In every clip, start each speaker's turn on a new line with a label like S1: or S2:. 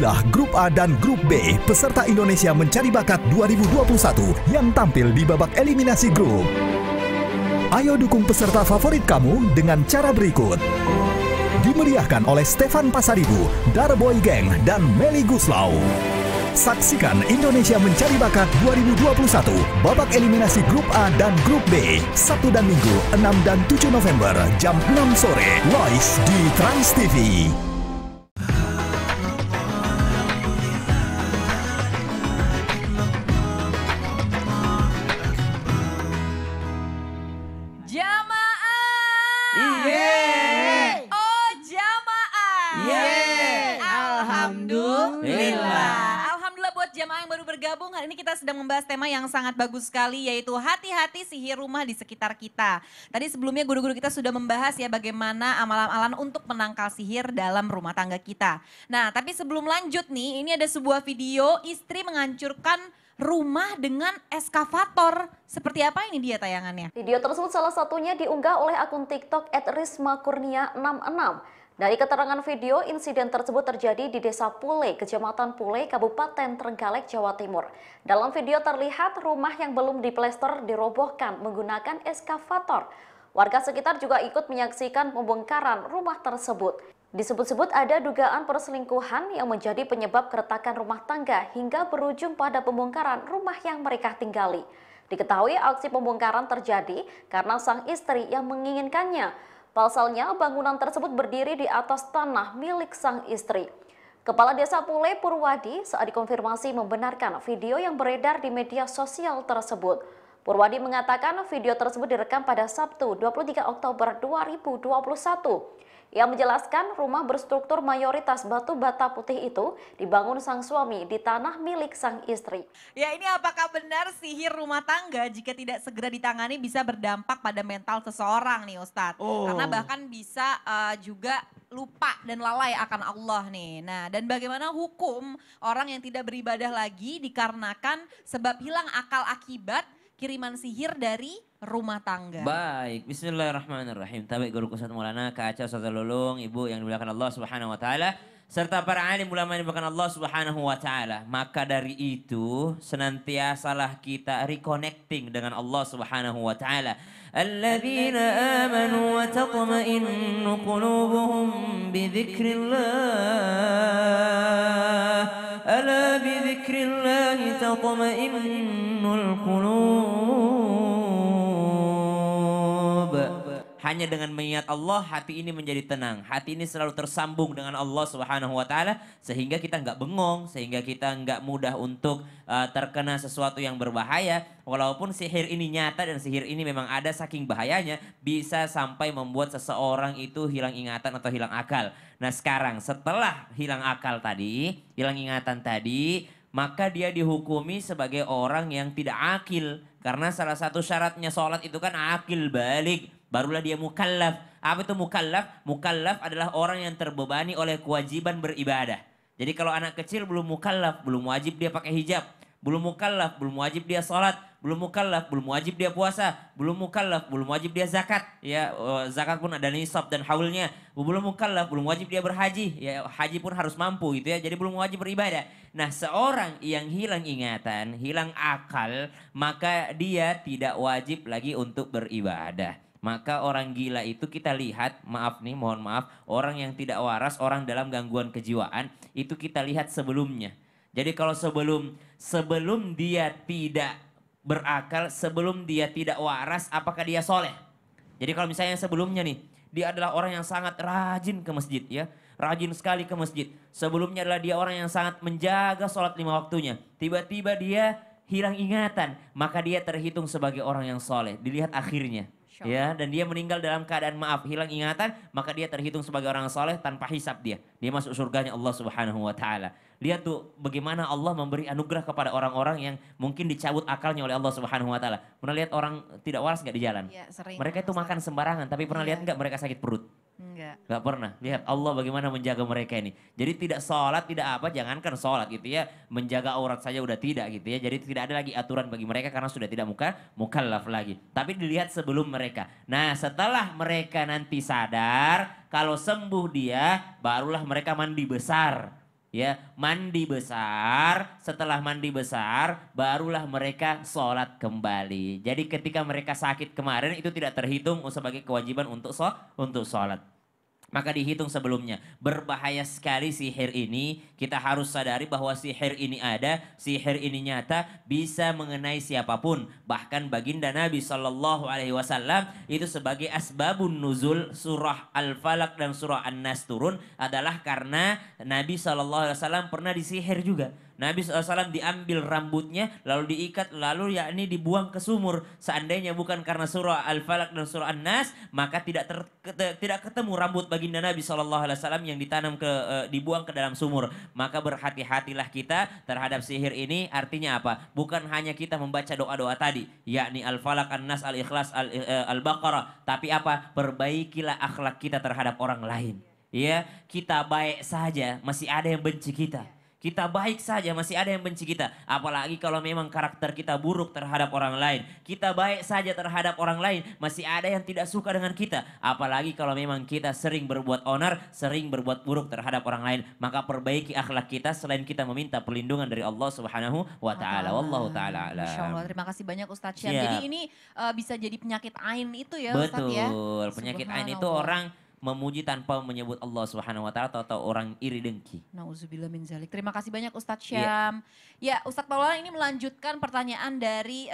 S1: Inilah Grup A dan Grup B peserta Indonesia Mencari Bakat 2021 yang tampil di babak eliminasi grup. Ayo dukung peserta favorit kamu dengan cara berikut. Dimeriahkan oleh Stefan Pasaribu, Darboy Gang, dan Meli Guslau. Saksikan Indonesia Mencari Bakat 2021 babak eliminasi Grup A dan Grup B Sabtu dan Minggu 6 dan 7 November jam 6 sore live di Trans TV.
S2: Jamaah yang baru bergabung, hari ini kita sedang membahas tema yang sangat bagus sekali, yaitu hati-hati sihir rumah di sekitar kita. Tadi sebelumnya guru-guru kita sudah membahas ya bagaimana amalan-amalan untuk menangkal sihir dalam rumah tangga kita. Nah, tapi sebelum lanjut nih, ini ada sebuah video istri menghancurkan rumah dengan eskavator. Seperti apa ini dia tayangannya?
S3: Video tersebut salah satunya diunggah oleh akun TikTok @rismakurnia66. Dari keterangan video, insiden tersebut terjadi di Desa Pule, Kecamatan Pule, Kabupaten Trenggalek, Jawa Timur. Dalam video terlihat rumah yang belum diplester dirobohkan menggunakan eskavator. Warga sekitar juga ikut menyaksikan pembongkaran rumah tersebut. Disebut-sebut ada dugaan perselingkuhan yang menjadi penyebab keretakan rumah tangga hingga berujung pada pembongkaran rumah yang mereka tinggali. Diketahui aksi pembongkaran terjadi karena sang istri yang menginginkannya. Pasalnya, bangunan tersebut berdiri di atas tanah milik sang istri. Kepala Desa Pule, Purwadi, saat dikonfirmasi membenarkan video yang beredar di media sosial tersebut. Purwadi mengatakan video tersebut direkam pada Sabtu 23 Oktober 2021. Ia menjelaskan rumah berstruktur mayoritas batu bata putih itu dibangun sang suami di tanah milik sang istri.
S2: Ya, ini apakah benar sihir rumah tangga jika tidak segera ditangani bisa berdampak pada mental seseorang nih Ustadz? Karena bahkan bisa juga lupa dan lalai akan Allah nih. Nah, dan bagaimana hukum orang yang tidak beribadah lagi dikarenakan sebab hilang akal akibat kiriman sihir dari rumah tangga.
S4: Baik, bismillahirrahmanirrahim. Tabik guru Ustaz Maulana, Kak Aca, Ustaz Lulung, Ibu yang dimuliakan Allah Subhanahu wa taala, serta para alim ulama yang dimuliakan Allah Subhanahu wa taala. Maka dari itu, senantiasalah kita reconnecting dengan Allah Subhanahu wa taala. Alladzina amanu wa tatma'innu qulubuhum bi dzikrillah. Ala bi dzikrillah tatma'innul qulub. Hanya dengan mengingat Allah, hati ini menjadi tenang. Hati ini selalu tersambung dengan Allah Subhanahu wa taala sehingga kita nggak bengong, sehingga kita nggak mudah untuk terkena sesuatu yang berbahaya. Walaupun sihir ini nyata dan sihir ini memang ada, saking bahayanya bisa sampai membuat seseorang itu hilang ingatan atau hilang akal. Nah, sekarang setelah hilang akal tadi, hilang ingatan tadi, maka dia dihukumi sebagai orang yang tidak akil. Karena salah satu syaratnya sholat itu kan akil balik. Barulah dia mukallaf. Apa itu mukallaf? Mukallaf adalah orang yang terbebani oleh kewajiban beribadah. Jadi kalau anak kecil belum mukallaf, belum wajib dia pakai hijab. Belum mukallaf, belum wajib dia sholat. Belum mukallaf, belum wajib dia puasa. Belum mukallaf, belum wajib dia zakat. Ya, zakat pun ada nisab dan haulnya. Belum mukallaf, belum wajib dia berhaji. Ya, haji pun harus mampu gitu ya. Jadi belum wajib beribadah. Nah, seorang yang hilang ingatan, hilang akal, maka dia tidak wajib lagi untuk beribadah. Maka orang gila itu kita lihat, maaf nih, mohon maaf, orang yang tidak waras, orang dalam gangguan kejiwaan, itu kita lihat sebelumnya. Jadi kalau sebelum dia tidak berakal, sebelum dia tidak waras, apakah dia soleh? Jadi kalau misalnya sebelumnya nih, dia adalah orang yang sangat rajin ke masjid ya. Rajin sekali ke masjid. Sebelumnya adalah dia orang yang sangat menjaga sholat 5 waktunya. Tiba-tiba dia hilang ingatan, maka dia terhitung sebagai orang yang soleh. Dilihat akhirnya. Ya, dan dia meninggal dalam keadaan maaf, hilang ingatan, maka dia terhitung sebagai orang soleh tanpa hisab dia. Dia masuk surganya Allah Subhanahu wa taala. Lihat tuh bagaimana Allah memberi anugerah kepada orang-orang yang mungkin dicabut akalnya oleh Allah Subhanahu wa taala. Pernah lihat orang tidak waras nggak di jalan?
S2: Ya, sering.
S4: Mereka itu makan sembarangan, tapi pernah lihat nggak mereka sakit perut?
S2: Enggak.
S4: Gak pernah. Lihat Allah bagaimana menjaga mereka ini. Jadi tidak sholat, tidak apa, jangankan sholat gitu ya. Menjaga aurat saja udah tidak gitu ya. Jadi tidak ada lagi aturan bagi mereka karena sudah tidak mukallaf lagi. Tapi dilihat sebelum mereka. Nah, setelah mereka nanti sadar, kalau sembuh dia, barulah mereka mandi besar. Ya, mandi besar, setelah mandi besar barulah mereka sholat kembali. Jadi ketika mereka sakit kemarin itu tidak terhitung sebagai kewajiban untuk sholat. Maka dihitung sebelumnya. Berbahaya sekali sihir ini. Kita harus sadari bahwa sihir ini ada, sihir ini nyata, bisa mengenai siapapun. Bahkan baginda Nabi SAW itu sebagai asbabun nuzul surah Al-Falaq dan surah An-Nas turun adalah karena Nabi SAW pernah disihir juga. Nabi SAW diambil rambutnya lalu diikat lalu yakni dibuang ke sumur. Seandainya bukan karena surah Al-Falaq dan surah An-Nas maka tidak ketemu rambut baginda Nabi SAW yang dibuang ke dalam sumur. Maka berhati-hatilah kita terhadap sihir ini. Artinya apa? Bukan hanya kita membaca doa-doa tadi yakni Al-Falaq, An-Nas, Al-Ikhlas, Al-Baqarah. Tapi apa? Perbaikilah akhlak kita terhadap orang lain. Ya, kita baik saja masih ada yang benci kita. Kita baik saja masih ada yang benci kita. Apalagi kalau memang karakter kita buruk terhadap orang lain. Kita baik saja terhadap orang lain. Masih ada yang tidak suka dengan kita. Apalagi kalau memang kita sering berbuat onar. Sering berbuat buruk terhadap orang lain. Maka perbaiki akhlak kita selain kita meminta perlindungan dari Allah Subhanahu wa ta'ala. Wallahu ta'ala alam.
S2: Masya Allah, terima kasih banyak Ustadz Syam. Jadi ini bisa jadi penyakit ain itu ya Ustadz ya.
S4: Betul, penyakit ain itu orang memuji tanpa menyebut Allah Subhanahu wa taala atau orang iri dengki.
S2: Nauzubillah min zalik. Terima kasih banyak Ustadz Syam. Ya, Ustadz Maulana ini melanjutkan pertanyaan dari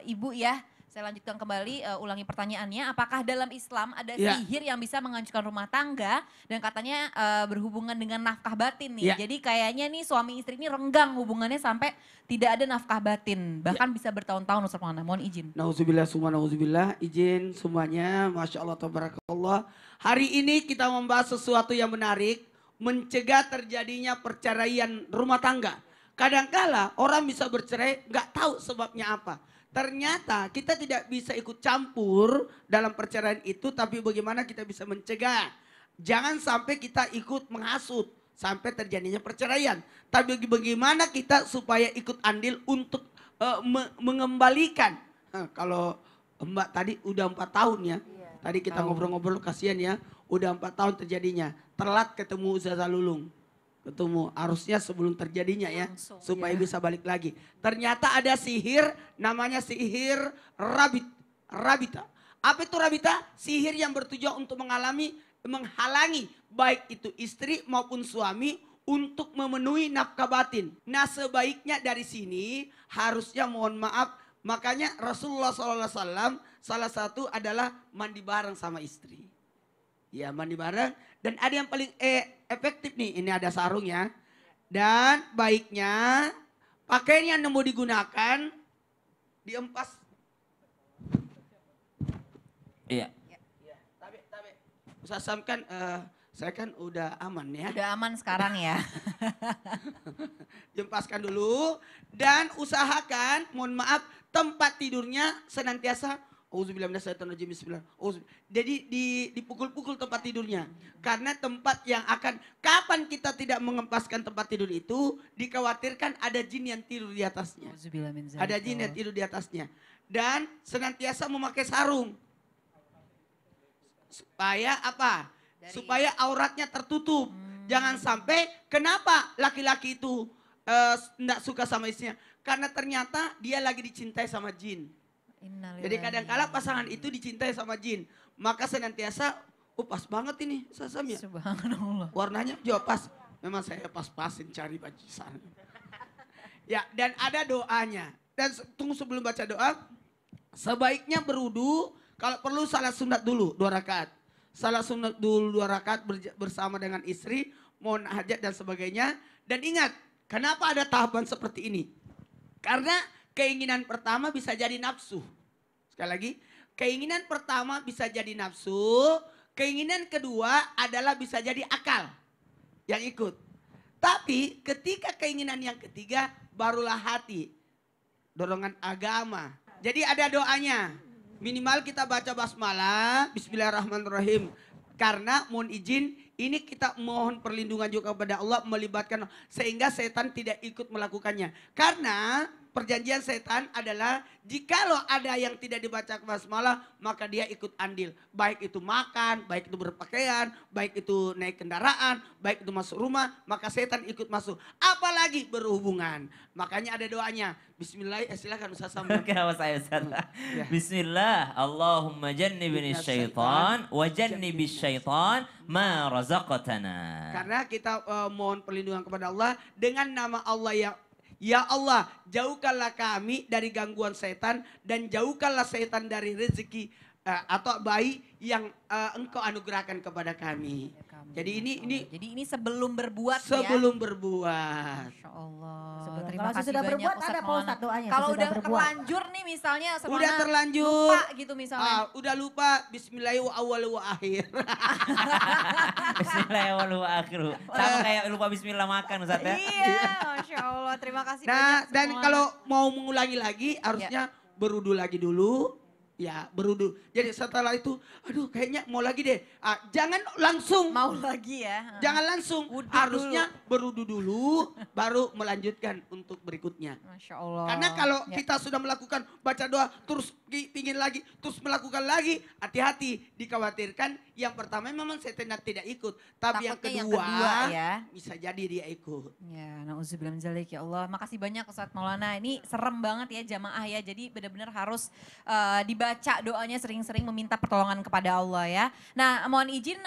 S2: Ibu ya. Saya lanjutkan kembali, ulangi pertanyaannya. Apakah dalam Islam ada sihir yang bisa menghancurkan rumah tangga dan katanya berhubungan dengan nafkah batin nih. Jadi kayaknya nih suami istri ini renggang hubungannya sampai tidak ada nafkah batin. Bahkan bisa bertahun-tahun Ustadz Maulana. Mohon izin.
S5: Nauzubillah summa nauzubillah. Izin semuanya. Masya Allah tabarakallah. Hari ini kita membahas sesuatu yang menarik. Mencegah terjadinya perceraian rumah tangga. Kadangkala orang bisa bercerai nggak tahu sebabnya apa. Ternyata kita tidak bisa ikut campur dalam perceraian itu, tapi bagaimana kita bisa mencegah. Jangan sampai kita ikut menghasut sampai terjadinya perceraian. Tapi bagaimana kita supaya ikut andil untuk mengembalikan. Kalau Mbak tadi udah 4 tahun ya. Tadi kita ngobrol-ngobrol kasihan ya. Udah 4 tahun terjadinya. Telat ketemu Ustazah Lulung. Ketemu harusnya sebelum terjadinya ya, supaya bisa balik lagi. Ternyata ada sihir namanya sihir rabita. Apa itu rabita? Sihir yang bertujuan untuk menghalangi baik itu istri maupun suami untuk memenuhi nafkah batin. Nah sebaiknya dari sini harusnya mohon maaf, makanya Rasulullah SAW salah satu adalah mandi bareng sama istri. Ya mandi bareng, dan ada yang paling efektif nih, ini ada sarung ya. Dan baiknya pakaian yang mau digunakan diempas.
S4: Iya.
S5: Tapi Ustaz Sam kan saya kan udah aman ya.
S2: Udah aman sekarang ya.
S5: Diempaskan dulu dan usahakan mohon maaf tempat tidurnya senantiasa jadi dipukul-pukul tempat tidurnya. Karena tempat yang akan, kapan kita tidak mengempaskan tempat tidur itu, dikhawatirkan ada jin yang tidur di atasnya. Ada jin yang tidur di atasnya. Dan senantiasa memakai sarung. Supaya apa? Supaya auratnya tertutup. Jangan sampai, kenapa laki-laki itu tidak suka sama istrinya? Karena ternyata dia lagi dicintai sama jin. Jadi kadang-kala pasangan itu dicintai sama jin. Maka senantiasa, pas banget ini Sasam ya.
S2: Subhanallah.
S5: Warnanya juga pas. Memang saya pas-pasin cari baju sana. Ya dan ada doanya. Dan tunggu sebelum baca doa. Sebaiknya berudu, kalau perlu salat sunat dulu 2 rakaat. Salat sunat dulu 2 rakaat bersama dengan istri. Mohon hajat dan sebagainya. Dan ingat, kenapa ada tahapan seperti ini? Karena keinginan pertama bisa jadi nafsu. Sekali lagi, keinginan pertama bisa jadi nafsu. Keinginan kedua adalah bisa jadi akal yang ikut. Tapi ketika keinginan yang ketiga barulah hati. Dorongan agama. Jadi ada doanya. Minimal kita baca basmalah, bismillahirrahmanirrahim. Karena mohon izin, ini kita mohon perlindungan juga kepada Allah melibatkan sehingga setan tidak ikut melakukannya. Karena perjanjian setan adalah jikalau ada yang tidak dibaca basmalah maka dia ikut andil. Baik itu makan, baik itu berpakaian, baik itu naik kendaraan, baik itu masuk rumah, maka setan ikut masuk. Apalagi berhubungan. Makanya ada doanya. Bismillah, silakan Ustaz sambung.
S4: Kenapa saya Ustaz? Bismillah, Allahumma jannibni syaitan wa jannibis syaitan ma razaqtana.
S5: Karena kita mohon perlindungan kepada Allah dengan nama Allah yang ya Allah, jauhkanlah kami dari gangguan setan dan jauhkanlah setan dari rezeki atau bayi yang engkau anugerahkan kepada kami. Jadi
S2: ini sebelum berbuat
S5: sebelum berbuat.
S2: Masya Allah.
S6: Kalau sudah berbuat ada Pak Ustadz doanya.
S2: Kalau udah terlanjur nih misalnya
S5: udah terlanjur
S2: lupa gitu misalnya.
S5: Udah lupa bismillahirrahmanirrahim awal wa akhir.
S4: Bismillahirrahmanirrahim wa akhir. Sama kayak lupa bismillah makan Ustaz ya.
S2: Iya, Masya Allah. Terima kasih
S5: Nah,
S2: banyak
S5: dan
S2: semua.
S5: kalau mau mengulangi lagi harusnya berudu lagi dulu. Ya, berudu. Jadi setelah itu, aduh kayaknya mau lagi deh. Jangan langsung.
S2: Mau lagi ya.
S5: Jangan langsung.
S2: Wudu
S5: Harusnya berudu dulu, baru melanjutkan untuk berikutnya.
S2: Masya Allah.
S5: Karena kalau kita sudah melakukan baca doa, terus pingin lagi, terus melakukan lagi, hati-hati. Dikhawatirkan yang pertama memang setan tidak ikut. Tapi yang
S2: Takutnya
S5: kedua,
S2: ya.
S5: bisa jadi dia ikut.
S2: Ya, na'udzubillah min dzalik ya Allah. Makasih banyak Ustadz Maulana. Ini serem banget ya jamaah ya. Jadi benar-benar harus dibaca doanya sering-sering meminta pertolongan kepada Allah ya. Nah, mohon izin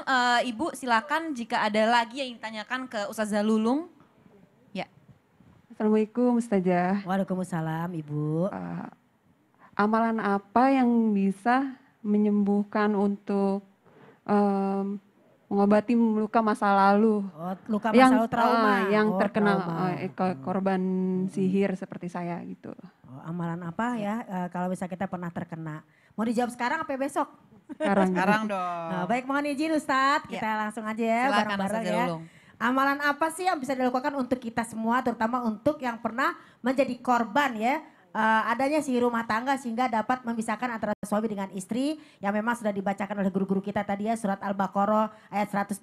S2: Ibu silakan jika ada lagi yang ditanyakan ke Ustazah Lulung. Ya.
S7: Assalamualaikum Ustazah.
S6: Waalaikumsalam Ibu.
S7: Amalan apa yang bisa menyembuhkan untuk mengobati luka masa lalu?
S6: Oh, luka masa lalu trauma.
S7: Yang
S6: Oh,
S7: terkena
S6: trauma.
S7: korban sihir seperti saya gitu.
S6: Oh, amalan apa ya kalau bisa kita pernah terkena? Mau dijawab sekarang apa besok?
S2: Sekarang dong.
S6: Nah, baik mohon izin Ustadz, kita langsung aja ya
S2: Silakan
S6: bareng-bareng
S2: Ustazah
S6: ya.
S2: Lulung.
S6: Amalan apa sih yang bisa dilakukan untuk kita semua, terutama untuk yang pernah menjadi korban ya? Adanya sihir rumah tangga sehingga dapat memisahkan antara suami dengan istri yang memang sudah dibacakan oleh guru-guru kita tadi ya, surat Al-Baqarah ayat 102.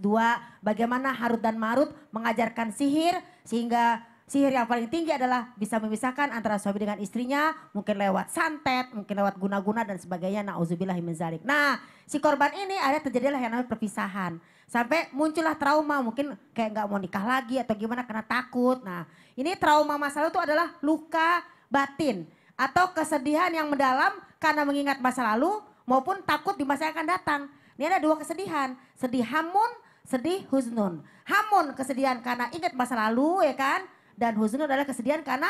S6: Bagaimana Harut dan Marut mengajarkan sihir sehingga sihir yang paling tinggi adalah bisa memisahkan antara suami dengan istrinya, mungkin lewat santet, mungkin lewat guna-guna dan sebagainya. Nauzubillahi min dzalik. Nah, si korban ini ada terjadilah yang namanya perpisahan. Sampai muncullah trauma, mungkin kayak nggak mau nikah lagi atau gimana karena takut. Nah, ini trauma masa lalu itu adalah luka batin atau kesedihan yang mendalam karena mengingat masa lalu maupun takut di masa yang akan datang. Ini ada dua kesedihan, sedih hamun, sedih husnun. Hamun kesedihan karena ingat masa lalu ya kan, dan husnun adalah kesedihan karena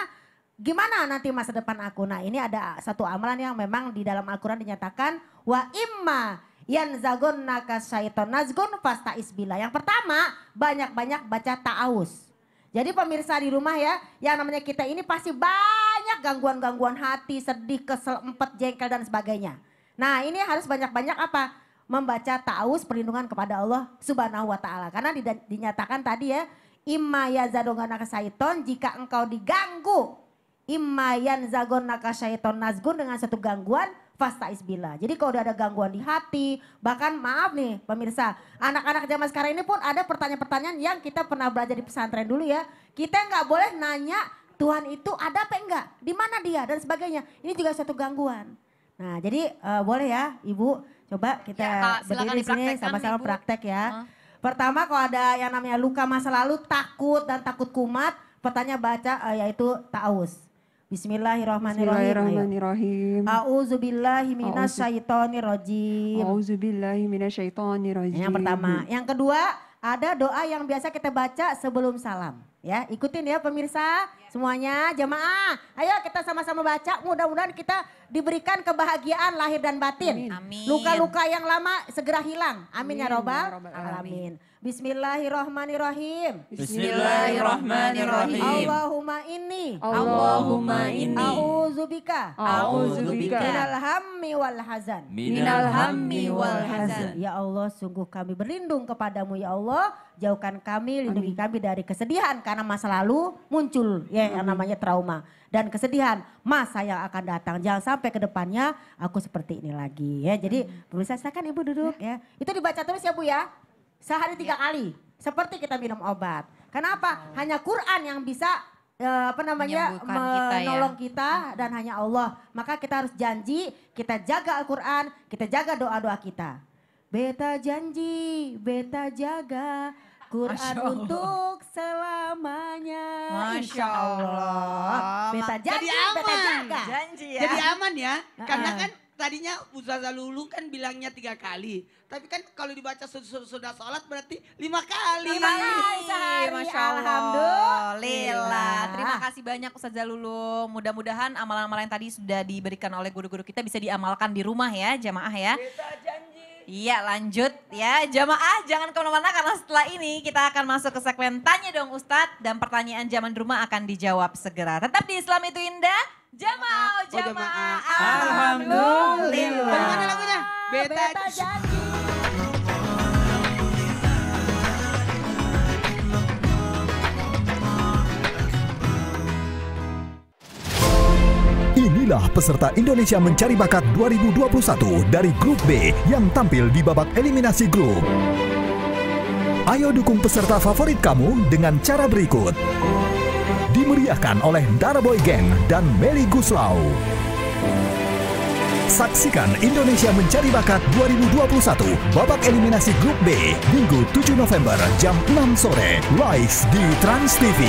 S6: gimana nanti masa depan aku. Nah ini ada satu amalan yang memang di dalam Al-Quran dinyatakan wa imma yanzagunnaka syaiton nazgun fastaiz billah. Yang pertama banyak-banyak baca ta'awuz. Jadi pemirsa di rumah ya, yang namanya kita ini pasti banyak gangguan-gangguan hati, sedih, kesel, empet, jengkel dan sebagainya. Nah ini harus banyak-banyak apa? Membaca ta'awuz perlindungan kepada Allah Subhanahu wa ta'ala. Karena dinyatakan tadi ya, imma yazadonganaka syaiton, jika engkau diganggu. Imma yanzagonaka syaiton nazgun, dengan satu gangguan, fastaiz billah. Jadi kalau udah ada gangguan di hati, bahkan maaf nih pemirsa, anak-anak zaman sekarang ini pun ada pertanyaan-pertanyaan yang kita pernah belajar di pesantren dulu ya. Kita nggak boleh nanya Tuhan itu ada apa enggak, di mana dia dan sebagainya. Ini juga satu gangguan. Nah jadi boleh ya Ibu, coba kita berdiri di sini sama-sama praktek ya. Pertama kalau ada yang namanya luka masa lalu, takut dan takut kumat, pertanyaan baca yaitu ta'awuz. Bismillahirrahmanirrahim. A'udzubillahi minasyaitonirrajim.
S7: Auzubillahi minasyaitonirrajim.
S6: Yang pertama. Yang kedua, ada doa yang biasa kita baca sebelum salam. Ya, ikutin ya pemirsa semuanya, jamaah. Ayo kita sama-sama baca, mudah-mudahan kita diberikan kebahagiaan lahir dan batin.
S2: Amin.
S6: Luka-luka yang lama segera hilang. Amin ya robbal alamin. Bismillahirrahmanirrahim.
S4: Bismillahirrahmanirrahim.
S6: Allahumma inni.
S7: Allahumma inni.
S6: A'udzubika.
S7: A'udzubika.
S6: Minal hammi wal hazan.
S4: Minal hammi wal hazan.
S6: Ya Allah, sungguh kami berlindung kepadamu ya Allah. Jauhkan kami, lindungi kami dari kesedihan karena masa lalu muncul ya yang namanya trauma. Dan kesedihan masa yang akan datang. Jangan sampai ke depannya aku seperti ini lagi ya. Jadi pemirsa silakan Ibu duduk ya. Itu dibaca terus ya Bu ya. Sehari 3 kali. Seperti kita minum obat. Kenapa? Hanya Quran yang bisa
S2: Menyembuhkan kita ya.
S6: menolong kita dan hanya Allah. Maka kita harus janji, kita jaga Al-Quran, kita jaga doa-doa kita. Beta janji, beta jaga Quran untuk selamanya.
S2: Masya Allah.
S6: Beta janji,
S5: Jadi aman.
S6: beta jaga.
S2: Janji ya.
S5: Jadi aman ya. Karena kan tadinya Ustazah Lulu kan bilangnya 3 kali. Tapi kan kalau dibaca sudah sholat berarti 5 kali.
S2: Lima kali
S6: sehari,
S2: Masya Allah.
S6: alhamdulillah.
S2: Terima kasih banyak Ustazah Lulu. Mudah-mudahan amalan-amalan yang tadi sudah diberikan oleh guru-guru kita bisa diamalkan di rumah ya, jamaah ya. Iya lanjut ya, jamaah jangan kemana-mana karena setelah ini kita akan masuk ke segmen Tanya Dong Ustadz. Dan pertanyaan zaman rumah akan dijawab segera. Tetap di Islam Itu Indah, jamaah, jamaah. Alhamdulillah.
S5: Bagaimana lagunya? Beta
S6: janji.
S1: Inilah peserta Indonesia Mencari Bakat 2021 dari Grup B yang tampil di babak eliminasi grup. Ayo dukung peserta favorit kamu dengan cara berikut. Dimeriahkan oleh Dara Boy Gang dan Meli Guslau. Saksikan Indonesia Mencari Bakat 2021 babak eliminasi Grup B Minggu 7 November jam 6 sore live di Trans TV.